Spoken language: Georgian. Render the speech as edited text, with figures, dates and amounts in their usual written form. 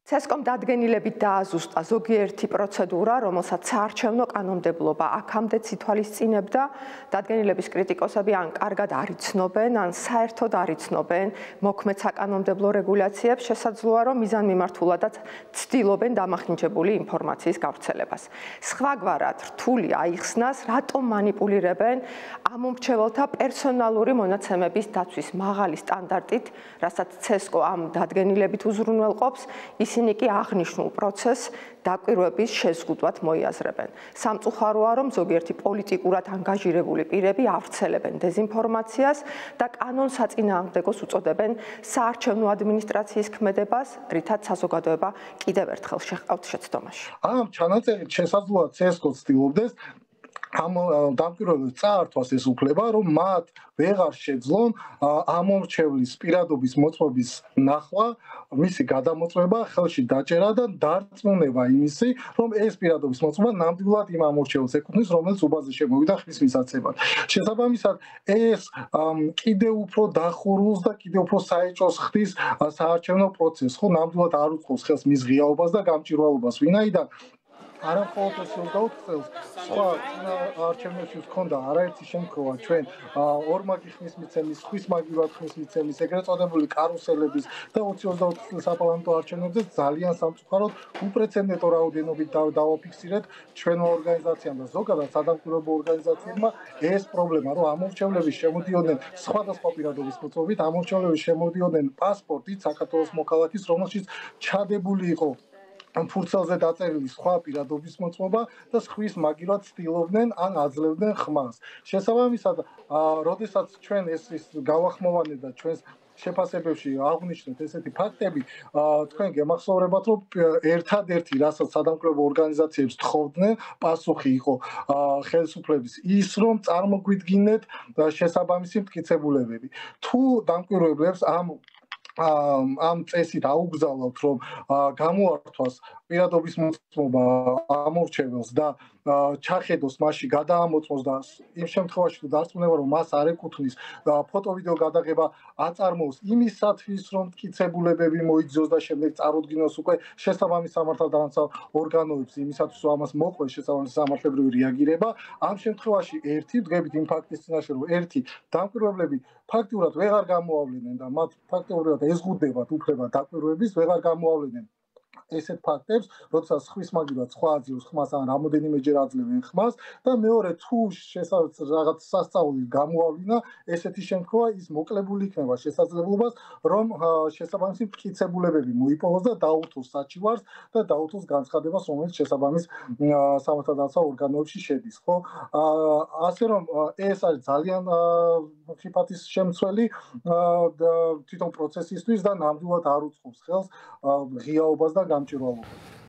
CESCOM დადგენილებით დააზუსტა ზოგიერთი პროცედურა, რომელსაც საარჩევნო კანონმდებლობა აქამდე ითვალისწინებდა. დადგენილების კრიტიკოსები ან კარგად არ იცნობენ, ან საერთოდ არ იცნობენ მოქმედ საკანონმდებლო რეგულაციებს, შესაძლოა რომ მიზანმიმართულადაც ცდილობენ დამახინჯებული ინფორმაციის გავრცელებას. სხვაგვარად რთული აიხსნას, რატომ მანიპულირებენ ამ მომრჩეველთა პერსონალური მონაცემების დაცვის მაღალი სტანდარტით, რასაც CESCO ამ დადგენილებით უზრუნველყოფს, ისინი კი აღნიშნულ პროცესს დაკვირვების შეზღუდვად მოიაზრებენ. სამწუხაროა, რომ ზოგიერთი პოლიტიკურად ანგაჟირებული პირები ავრცელებენ დეზინფორმაციას და კანონსაწინააღმდეგოს უწოდებენ საარჩევნო ადმინისტრაციის ქმედებას, რითაც საზოგადოება კიდევ ერთხელ შეჰყავთ შეცდომაში. ამ ჩანაწერით შესაძლოა CESCO ცდილობდეს ამ დამკვირვებელს წაართვას ეს უფლება, რომ მათ ვეღარ შეძლონ ამ მომრჩევლის პირადობის მოწმობის ნახვა, მისი გადამოწმება, ხელში დაჭერა და დარწმუნება იმისი, რომ ეს პირადობის მოწმობა ნამდვილად იმ ამორჩეველს ეკუთვნის, რომელიც უბანზე შემოვიდა ხმის მისაცემად. შესაბამისად, ეს კიდევ უფრო დახურულს და კიდევ უფრო საეჭვოს ხდის საარჩევნო პროცესს, ხო, ნამდვილად არ უწყობს ხელს მის ღიაობას და გამჭვირვალობას, ვინაიდან არა მხოლოდ ეს გაუწევს, სხვა არჩევნებში ჰქონდა არაერთი შემთხვევა ჩვენ ორმაგი ხმის მიცემის, ხმის მაგივრად ხმის მიცემის, ეგრეთ წოდებული კარუსელების და 20-20 წლის საპარლამენტო არჩევნებზე ძალიან სამწუხაროდ უპრეცედენტო რაოდენობით დავაფიქსირეთ ჩვენმა ორგანიზაციამ და ზოგადად სადამკვირვებლო ორგანიზაციებმა ეს პრობლემა, რომ ამორჩევლები შემოდიოდნენ სხვადასხვა პირადობის მოწმობით, ამორჩევლები შემოდიოდნენ პასპორტით საქართველოს მოქალაქის, რომელშიც ჩადებული იყო ფურცელზე დაწერილი სხვა პირადობის მოწმობა და ხმის მაგივრად ცდილობდნენ ან აძლევდნენ ხმას. შესაბამისად, როდესაც ჩვენ ეს გავახმოვანეთ და ჩვენს შეფასებებში აღვნიშნეთ ესეთი ფაქტები, თქვენ გემახსოვრებათ, რომ ერთადერთი, რასაც სადამკვირვებლო ორგანიზაციებს თხოვდნენ, პასუხი იყო ხელისუფლების ის, რომ წარმოგვიდგინეთ შესაბამისი მტკიცებულებები. თუ დამკვირვებლებს ამ წესით აუგზავნოთ, რომ გამოართვას პირადობის მოწმობა ამორჩეველს და ჩახედოს მასში გადაამოწმოს და იმ შემთხვევაში თუ დარწმუნება რომ მას არ ეკუთვნის ფოტო-ვიდეო გადაღება აწარმოოს იმისათვის რომ მტკიცებულებები მოიძიოს და შემდეგ წარუდგინოს უკვე შესაბამის სამართალდამცავ ორგანოებს იმისათვის რომ ამას მოყვეს შესაბამისი სამართლებრივი რეაგირება ამ შემთხვევაში ერთი ვდგებით იმ ფაქტის წინაშე რომ ერთი დამკვირვებლები ფაქტიურად ვეღარ გამოავლენენ და მათ ფაქტობრივად ეზღუდებათ უფლება დაკვირვების ვეღარ გამოავლენენ ესეთ ფაქტებს, როდესაც ხმის მაგივრად სხვა აძლევს ხმას ან რამოდენიმეჯერ აძლევენ ხმას და მეორე თუ რაღაც სასწაული გამოავლინა, ესეთი შემთხვევა ის მოკლებული იქნება შესაძლებლობას, რომ შესაბამისი მტკიცებულებები მოიპოვოს და დაუართოს საჩივარს და დაუართოს განცხადებას, რომელიც შესაბამის სამართალდამცავ ორგანოებში შედის, ხო? ასე რომ ეს არის ძალიან ხიფათის შემცველი თვითონ პროცესისთვის და ნამდვილად არ უწყობს ხელს ღიაობას და გამჭვირვალობას.